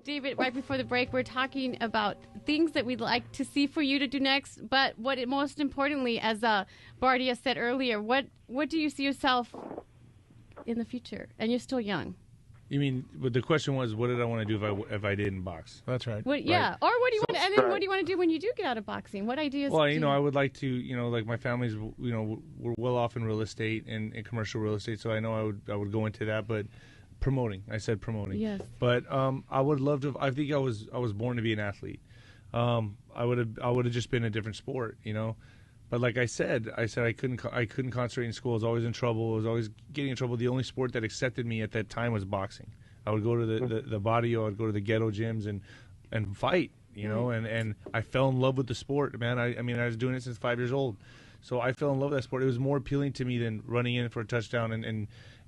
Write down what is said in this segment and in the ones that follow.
David, right before the break, we're talking about things that we'd like to see for you to do next. But most importantly, as Bardia said earlier, what do you see yourself in the future? And you're still young. You mean, but the question was, what did I want to do if I didn't box? That's right. Yeah, or what do you want? And then what do you want to do when you do get out of boxing? What ideas? Well, I would like to, like my family's, we're well off in real estate and commercial real estate, so I know I would go into that, but promoting. I said promoting. Yes. But I would love to. I think I was born to be an athlete. I would have just been a different sport, But like I said I couldn't concentrate in school. I was always in trouble. I was always getting in trouble. The only sport that accepted me at that time was boxing. I would go to the barrio. I'd go to the ghetto gyms and fight, and I fell in love with the sport, man. I mean, I was doing it since 5 years old. So I fell in love with that sport. It was more appealing to me than running in for a touchdown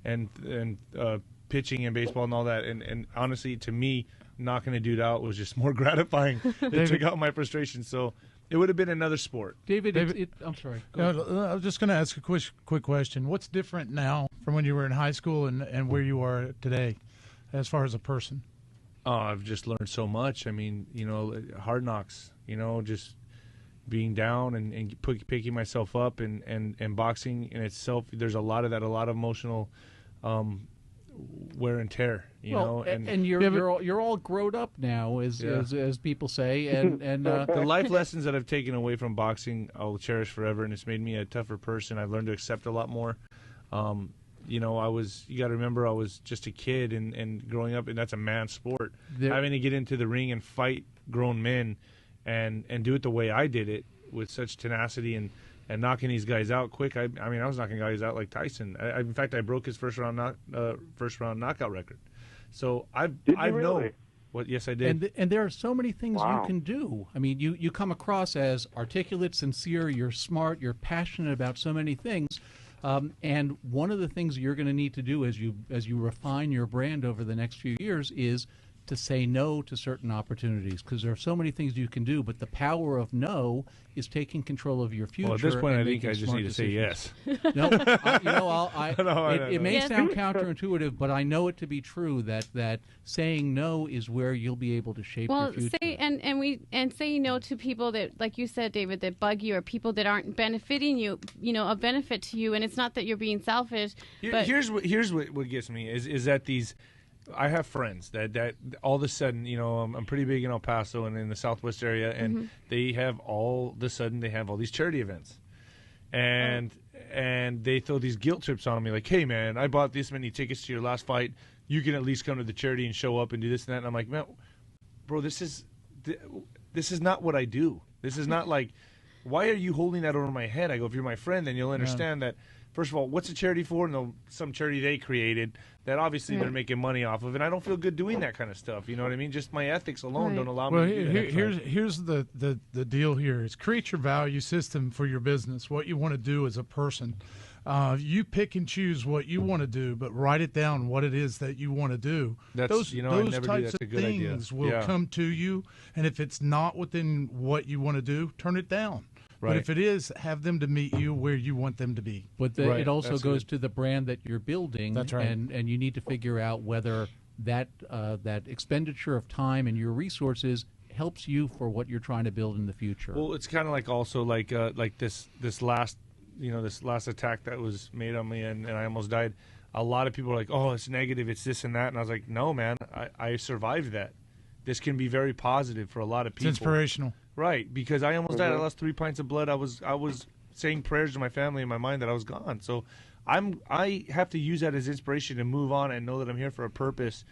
and pitching in baseball and all that. And honestly, to me, knocking a dude out was just more gratifying. It took out my frustration. So it would have been another sport. David, I'm sorry. I was just going to ask a quick question. What's different now from when you were in high school and where you are today as far as a person? Oh, I've just learned so much. I mean, hard knocks, just being down and picking myself up and boxing in itself. There's a lot of that, a lot of emotional wear and tear, and you're all grown up now, as people say, and the life lessons that I've taken away from boxing, I'll cherish forever, and it's made me a tougher person. I've learned to accept a lot more. You got to remember, I was just a kid and growing up, and that's a man's sport. Having to get into the ring and fight grown men and do it the way I did it with such tenacity and knocking these guys out quick. I was knocking guys out like Tyson. In fact, I broke his first round knockout record. So I've known. What? Yes, I did. And there are so many things you can do. I mean, you come across as articulate, sincere. You're smart. You're passionate about so many things. And one of the things you're going to need to do as you refine your brand over the next few years is to say no to certain opportunities, because there are so many things you can do, but the power of no is taking control of your future. Well, at this point, I think I just need to say yes. No, it may sound counterintuitive, but I know it to be true that saying no is where you'll be able to shape your future. Saying no to people that, like you said, David, that bug you, or people that aren't benefiting you, a benefit to you, and it's not that you're being selfish. Here's what gets me is that these. I have friends that all of a sudden, I'm pretty big in El Paso and in the Southwest area, and they have all these charity events, and they throw these guilt trips on me like, hey man, I bought this many tickets to your last fight, you can at least come to the charity and show up and do this and that. And I'm like, man, bro, this is not what I do. This is not like, why are you holding that over my head? I go, if you're my friend, then you'll understand that. First of all, what's a charity for? No, some charity they created that obviously they're making money off of, and I don't feel good doing that kind of stuff. You know what I mean? Just my ethics alone don't allow me to do that. Here's the deal here is create your value system for your business, what you want to do as a person. You pick and choose what you want to do, but write it down what it is that you want to do. Those types of things will come to you, and if it's not within what you want to do, turn it down. Right. But if it is, have them to meet you where you want them to be. But it also goes to the brand that you're building. That's right. And you need to figure out whether that expenditure of time and your resources helps you for what you're trying to build in the future. Well, it's kind of like also like this last attack that was made on me and I almost died. A lot of people are like, oh, it's negative, it's this and that, and I was like, no, man, I survived that. This can be very positive for a lot of people. It's inspirational. Right, because I almost died. I lost 3 pints of blood. I was saying prayers to my family in my mind that I was gone. So I have to use that as inspiration to move on and know that I'm here for a purpose,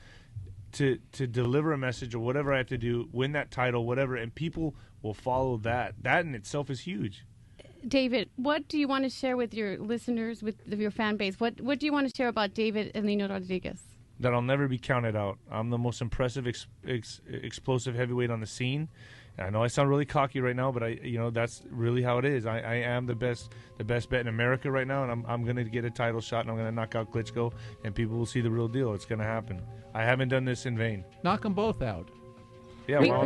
to deliver a message or whatever I have to do, win that title, whatever, and people will follow that. That in itself is huge. David, what do you want to share with your listeners, with your fan base? What do you want to share about David and Nino Rodriguez? That I'll never be counted out. I'm the most impressive, explosive heavyweight on the scene. I know I sound really cocky right now, but that's really how it is. I am the best bet in America right now, and I'm going to get a title shot, and I'm going to knock out Klitschko, and people will see the real deal. It's going to happen. I haven't done this in vain. Knock them both out. Yeah, I'm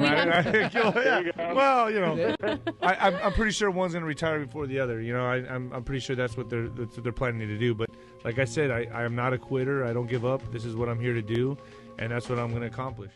pretty sure one's going to retire before the other. I'm pretty sure that's what they're planning to do. But like I said, I am not a quitter. I don't give up. This is what I'm here to do, and that's what I'm going to accomplish.